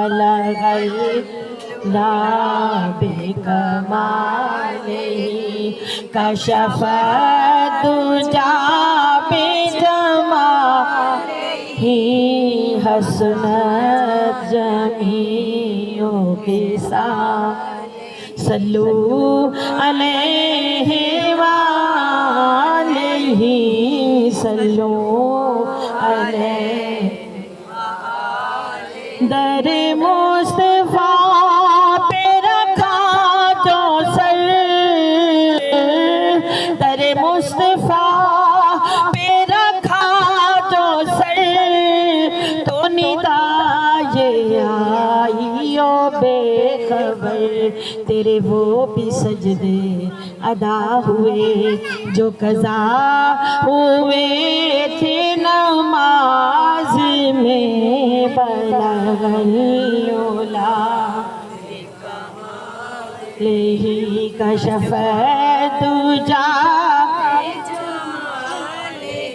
बलगल ला बेकमाले कशफ दुजा बेजमाले हसनत जमीओ के साथ सल्लू अलैहि वालैहि सल्लू अलैहि दर मुस्तफा पे रखा जो सर दर मुस्तफा पे रखा जो सर तो निदा ये आईओ बेखबर तेरे वो भी सजदे अदा हुए जो कज़ा हुए थे नमाज में बलगल्ला लेही कशफ तुजा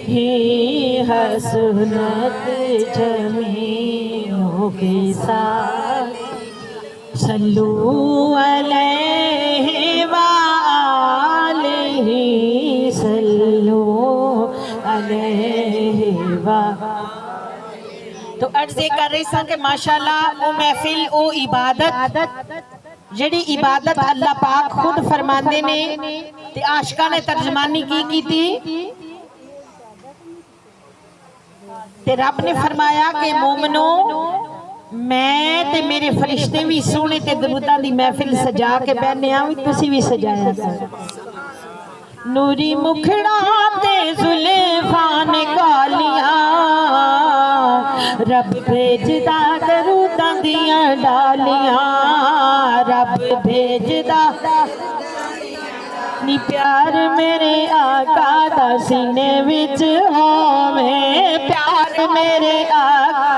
ही हसनत जमीओं के साथ सल्लू अलैहि वालैहि सल्लू अलैहि वा। तो अर्ज़ कर रही सा कि माशाअल्लाह वो महफिल वो इबादत जिहड़ी इबादत अल्लाह पाक खुद फरमाते ने ते आशिकां ने तर्जमानी की थी ते रब ने फरमाया कि मोमनो मैं ते मेरे फरिश्ते भी सोने ते दरूदां दी महफिल सजा के बहने आ तुसी भी सजाया कर नूरी मुखड़ा ते जुल्फान कालियां रब भेजदा दरूदां दियां डालियां रब भेजदा नी प्यार मेरे आका दा सीने विच होवे प्यार मेरे आका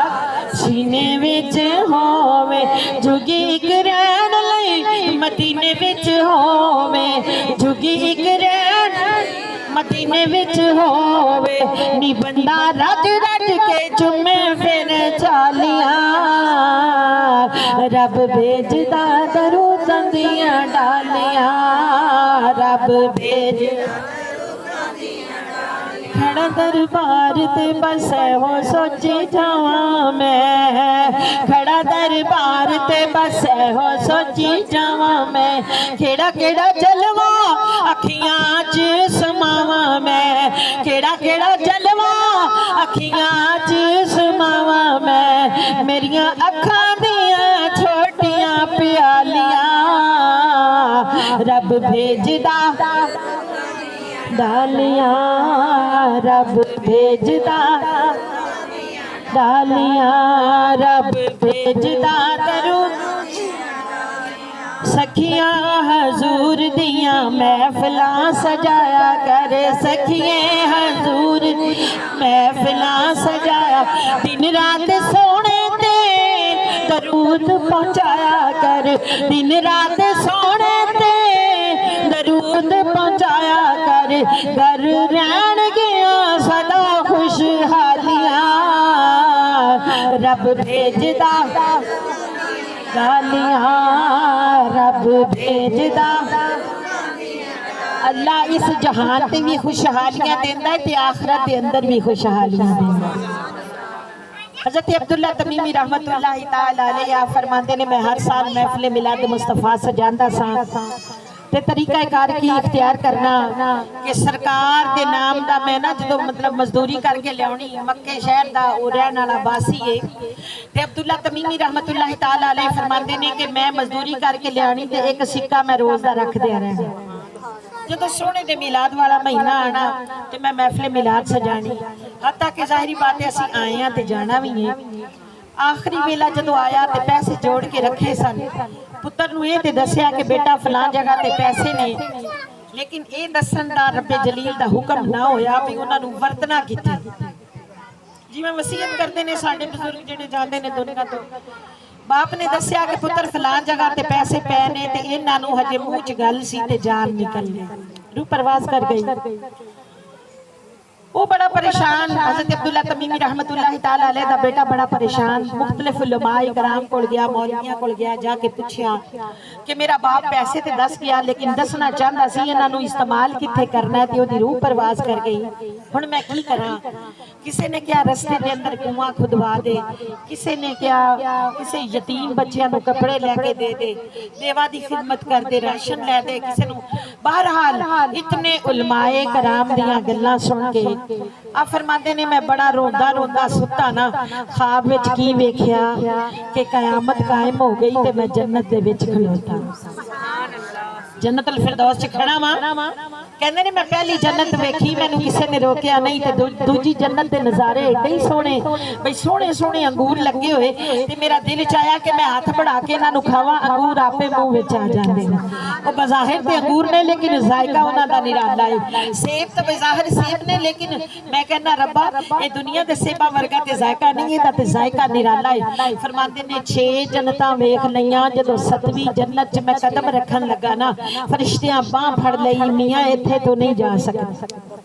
सीने विच होवे जुगी इक रहन लई मदीने विच होवे जुगी इक रहन मदीने विच होवे नी बंदा रज रज के चुमे फिर चालियां रब भेजदा दरूदां दियां डालियां रब भेज खड़ा दरबार ते बस हो सोची जावां मैं खड़ा दरबार ते बस हो सोची जावां मैं केड़ा केड़ा जलवा अखियां च समावां मैं केड़ा केड़ा जलवा अखियां च समावां मैं मेरियां अखां दियां छोटियां प्यालियां रब भेजदा डालियां रब भेजदा डालियां रब भेजदा करूं सखियां हजूर दियां महफिलां सजाया कर सखिए हजूर महफिलां सजाया दिन रात सोने ते दरूद पहुंचाया कर दिन रात सोने ते दरूद पहुंचाया कर घर रहन गया सदा खुशहालियां रब भेजदा गालियां रब भेजदा अल्लाह इस जहान ते भी खुशहालियां देंदा ते आखिरत के अंदर भी खुशहालियां देंदा। हज़रत अब्दुल्ला तमीमी रहमतुल्लाहि ताला अलैहि फरमाते ने मैं हर साल महफिल मिलाद मुस्तफा सजांदा सा ते तरीका कार की इख्तियार करना कि सरकार के नाम दा मैं ना जो मतलब मजदूरी करके लियानी मक्के शहर दा वो रहने वाला बासी है ते अब्दुल्ला तमीमी रहमतुल्लाहि ताला अलैहि फरमाते ने कि मैं मजदूरी करके लियानी ते एक सिक्का मैं रोज दा रख दिया रहना जो सोने दे मिलाद वाला महीना आना तो मैं महफिल मिलाद सजानी हत्ता कि जाहिरी बात है असीं आए हैं ते जाना भी है। आखिरी वेला जो आया तो पैसे जोड़ के रखे सन पुत्र नूं ये ते दस्सिया कि बेटा फलां जगह ते पैसे ने लेकिन ये दसन दा रब्बे जलील दा हुक्म ना होया भी उन्हां नूं वरतना किथे जिवें वसीयत करते ने साडे बुजुर्ग जिहड़े जांदे ने दुनिया तो बाप ने दस्सिया कि पुत्र फलां जगह ते पैसे पै ने ते इन्हां नूं हजे मूँह च गल सी ते जान निकल गई रूह परवास कर गई। वो बड़ा परेशान हज़रत अब्दुल्ला तमीमी रहमतुल्लाहि ताला अलैह दा बेटा बड़ा परेशान मुख्तलिफ उलमाए कराम कोल गया मौलवियां कोल गया जाके पूछया कि मेरा बाप पैसे ते दस गया लेकिन दसना चाहता सी इन्हां नूं इस्तेमाल कित्थे करना है ते ओदी रूह परवाज कर गई हुण मैं की करां। किसी ने क्या रस्ते के अंदर कुआं खुदवा दे, किसी ने क्या किसी यतीम बच्चियां नूं कपड़े लैके दे दे, देवा दी खिदमत कर दे, राशन लै दे किसी नूं। बहरहाल इतने उलमाए कराम दियां गल्लां सुन के आ फरमाते ने मैं बड़ा रोंदा रोंदा सुता ना ख्वाब विच की वेख्या कि कयामत कायम हो गई ते मैं जन्नत दे विच खलोता, जन्नतुल फिरदौस च खड़ा वां। कहंदे ने मैं पहली जन्नत वेखी मैनू किसी ने रोकया नहीं ते दूजी जन्नत दे नज़ारे एडे ही सोहने बई सोहने सोहने अंगूर लगे हुए ते मेरा दिल चाया कि मैं हाथ बढ़ा के इन्हां नूं खावां, अंगूर आपे मुंह विच आ जांदे ने। ओ बज़ाहिर ते अंगूर ने लेकिन जायका उन्हां दा निराला है। सेब ते बज़ाहिर सेब ने लेकिन मैं कहना रब्बा ये दुनिया दे सेबां वर्गा ते जायका नहीं, इहदा ते जायका निराला है। फरमांदे ने 6 जन्नतां वेख लईयां, जदों 7वीं जन्नत च मैं कदम रखन लगा ना फरिश्तियां बांह फड़ लई, मियां इत्थे तो नहीं जा सकते।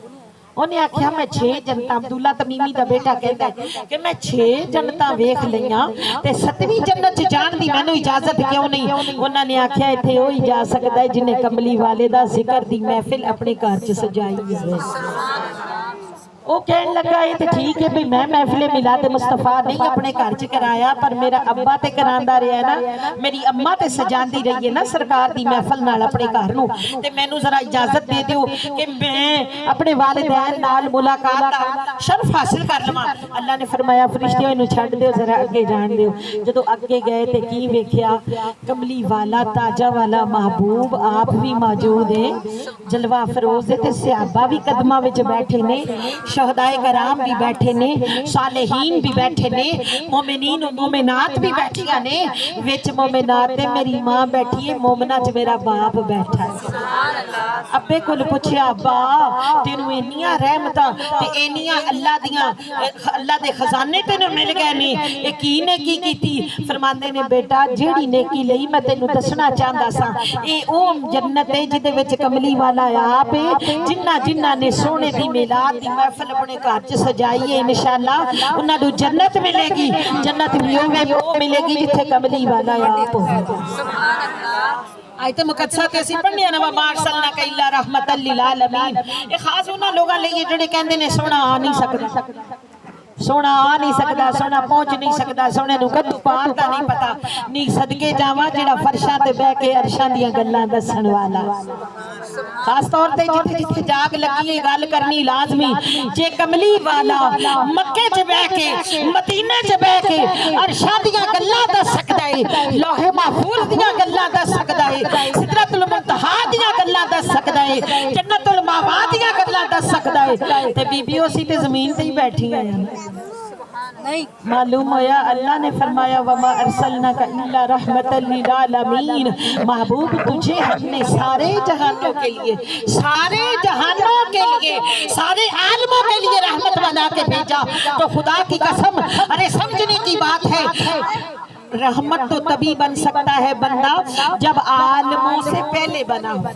उन्हें आख्या मैं 6 जनता अब्दुल्ला तमीमी दा बेटा कहता है कि मैं 6 जनता वेख लईयां ते 7वीं जन्नत च जाण दी मैनू इजाजत क्यों नहीं। उन्होंने आख्या इत्थे ओ ही जा सकता है जिन्हें कमली वाले दा जिक्र दी महफिल अपने घर च सजाई है। वो कहने लगा ये तो ठीक है भाई मैं महफिले मिलाद मुस्तफा नहीं अपने घर च कराया पर मेरा अब्बा ते करांदा रहा ना, मेरी अम्मा ते सजांदी रही है ना सरकार दी महफिल नाल अपने घर नूं, ते मैनू जरा इजाजत दे दिओ कि मैं अपने वालिदैन नाल मुलाकात दा शर्फ हासिल कर लवां। अल्लाह ने फरमाया फरिश्तियों इनू छड्ड दिओ जरा अगे जाण दिओ। जदों अगे गए ते की वेख्या कमली वाला ताजा वाला महबूब आप भी मौजूद है, जलवा फरोज ते सहाबा भी कदमां विच बैठे ने, शहदाए कराम भी बैठे ने, सालेहीन भी बैठे ने, मोमिनीन और मोमिनात भी बैठिया ने, विच मोमिनात ते मेरी मां बैठी है, मोमिना च मेरा बाप बैठा है। अब्बे कोल पुछया अब्बा तेनू इन्नियां रहमतां ते इन्नियां अल्लाह दियां अल्लाह दे खजाने तेनू मिल गए ने, ये की ने की कीती। फरमांदे ने बेटा जेड़ी नेकी लई मैं तेनू दसना चाहंदा सा ए ओ जन्नत है जिदे विच कमली वाला आप है, जिन्ना जिन्ना ने सोने दी मिलाद दी महफिल अपने घर च सजाई है इंशाअल्लाह उन्हां नूं जन्नत मिलेगी। जन्नत वो मिलेगी जिथे कमली वाला आप होवे। आयत मुकद्दसा ते असीं पढ़ने ना वा अरसलना का इल्ला रहमतल लिल आलमीन। ये खास उन्हां लोगां लई जिहड़े कहंदे ने सोना आ नहीं सकदा, सोना आ नहीं सकता, सोना पहुंच नहीं सकता, सोने नूं कदों पार दा नहीं पता। नी सदके जावां जेड़ा फरशां ते बैठ के अरशां दीयां गल्लां दस्सण वाला। खास तौर ते जिथे जिथे जाग लगी है गल करनी लाजमी। जे कमली वाला मक्के च बैठ के मदीने च बैठ के अरशां दीयां गल्लां दस सकदा है, लौहे महफूज दीयां गल्लां दस सकदा है, सिदरतुल मुंतहा दीयां गल्लां दस सकदा है, जन्नतुल मावा दीयां गल्लां दस सकदा है, ते बीबी उसी ते जमीन ते ही बैठी है। नहीं मालूम होया अल्लाह ने फरमाया वमा अरसलना का इल्ला रहमतल लिल आलमीन। महबूब तुझे हमने सारे जहानों के लिए, सारे जहानों के लिए, सारे आलमों के लिए रहमत बना के भेजा। तो खुदा की कसम अरे समझने की बात है, रहमत तो तभी बन सकता है बंदा जब आलमों से पहले बना हो।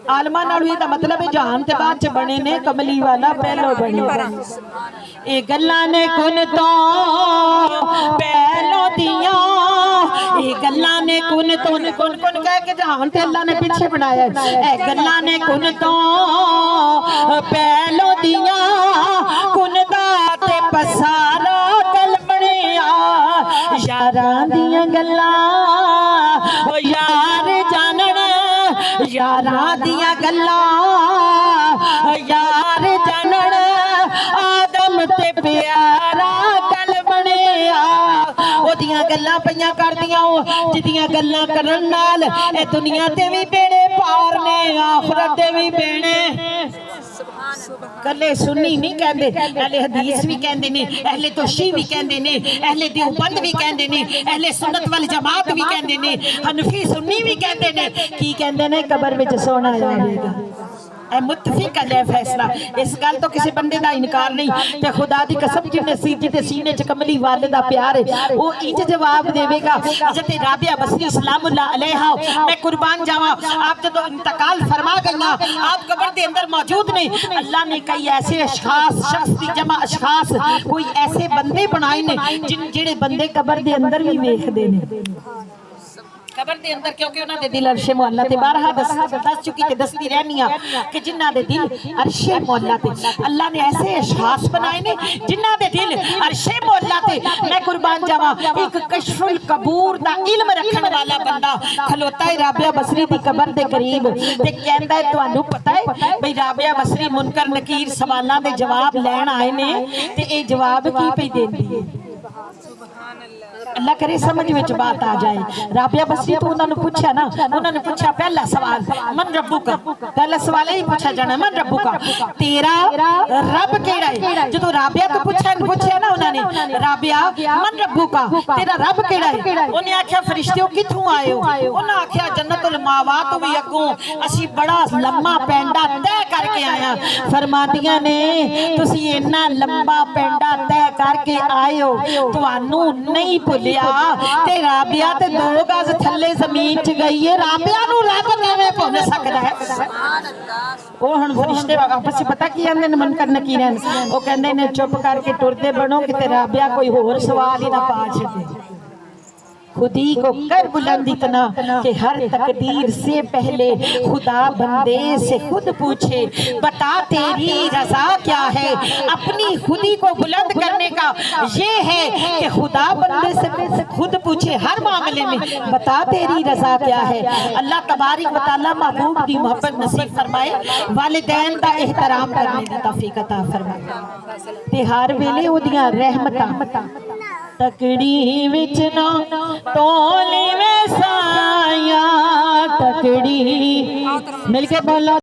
आलमा नाल दा मतलब है जहान ते बाद च बने ने, कमली वाला पहलो बने। ए गल्लां ने कुन तो पहलो दिया, ए गल्लां ने कुन तो कुन कुन कह के जहान ते अल्लाह ने पीछे बनाया। ए गल्लां ने कुन तो पहलो दिया, कुन दा ते पसारा कल बनिया, यारां दियां गल्लां ओ यार जानन, यारां दियां गल्लां यार जानन, आदम ते प्यारा कल बनिया। ओदियां गल्लां पईयां करदियां जिदियां गल्लां करन नाल ए दुनिया ते भी बेड़े पार ने, आखिरत दे भी बेड़े। कले सुन्नी नहीं कहते, अहले हदीस भी कहते ने, अहले तोशी भी कहते ने, अहले देवबंद भी कहते ने, अहले सुन्नत वल जमात भी कहते ने, हनफी सुन्नी भी कहते ने। की कहते ने कबर विच सोना आवेगा। ए मुतफिक है फैसला इस गल तो किसी बंदे का इनकार नहीं ते खुदा दी कसम जिन्हें जिहदे सीने च कमली वाले दा प्यार है वो इंज जवाब देवेगा। हज़रत राबिया बसरी सलामुल्लाह अलैहा मैं कुर्बान जावा आप जब इंतकाल फरमा गईयां आप कब्र दे अंदर मौजूद नहीं अल्लाह ने कई ऐसे अशखास शख्स दी जमा अशखास कोई ऐसे बंदे बनाए ने जिन जेड़े बंदे कब्र दे अंदर भी वेखदे ने कब्र दे अंदर क्योंकि उन्हां दे दिल अर्शे मौला ते बारहा दस चुकी ते दसदी रहनी आ कि जिन्हां दे दिल अर्शे मौला ते अल्लाह ने ऐसे अशखास बनाए ने जिन्हां दे दिल अर्शे मौला ते मैं कुर्बान जावा एक कशफुल कबूर दा इल्म रखण वाला बंदा खलोता है राबिया बसरी दी कब्र दे करीब ते कहंदा है तुहानू पता है भई राबिया बसरी मुनकर नकीर सवालां दे जवाब लैण आए ने ते ए जवाब की पई देंदी है अल्लाह करे समझ में बात आ जाए। राबिया बसरी तो उन्होंने पूछा ना उन्होंने पूछा पहला सवाल मन रब्बू का पहला सवाल ही पूछा जाना मन रब्बू का तेरा रब केड़ा है जो राबिया तो पूछा ना उन्होंने राबिया मन रब्बू का तेरा रब केड़ा है उन्हें आख्या फरिश्ते किथों आए हो उन्हें आख्या जन्नतुल मावा तो भी अगों असी बड़ा लम्मा पैंडा तय करके आया फरमादियां ने तुसी इन्ना लंबा पैंडा तय करके आए हो तुहानू नहीं भुलिया ते राबिया ते 2 गज थल्ले जमीन च गई है राबिया नू रब किवें भुल सकदा है ओ हुण फरिश्ते आपस में पता की आंदे ने मुनकर नकीर ओ कहंदे ने चुप करके टुरदे बनो कि राबिया कोई होर सवाल ही ना पा छे खुदी को कर बुलंद इतना कि हर तकदीर से पहले खुदा बंदे से खुद पूछे बता तेरी रजा क्या है अपनी खुदी को बुलंद करने का ये है कि खुदा बंदे से खुद पूछे हर मामले में बता तेरी रजा क्या है। अल्लाह तबारक व तआला महबूब की मोहब्बत नसीब फरमाए वालिदैन का एहतराम करने की तौफीक अता फरमाए ते हर वेले ओदियां रहमतां तकड़ी विच ना तोली में साया तकड़ी मिलके बोलो।